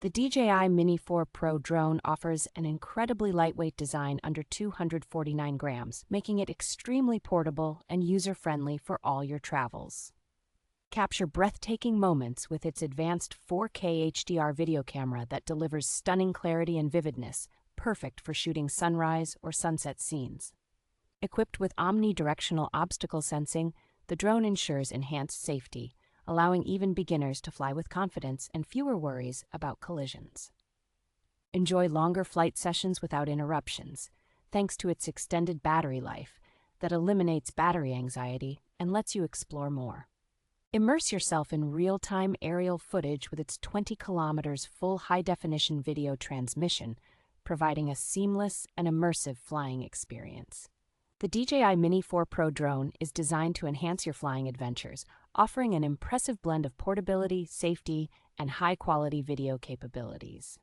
The DJI Mini 4 Pro drone offers an incredibly lightweight design under 249 grams, making it extremely portable and user-friendly for all your travels. Capture breathtaking moments with its advanced 4K HDR video camera that delivers stunning clarity and vividness, perfect for shooting sunrise or sunset scenes. Equipped with omnidirectional obstacle sensing, the drone ensures enhanced safety, allowing even beginners to fly with confidence and fewer worries about collisions. Enjoy longer flight sessions without interruptions, thanks to its extended battery life that eliminates battery anxiety and lets you explore more. Immerse yourself in real-time aerial footage with its 20 kilometers full high-definition video transmission, providing a seamless and immersive flying experience. The DJI Mini 4 Pro drone is designed to enhance your flying adventures, offering an impressive blend of portability, safety, and high-quality video capabilities.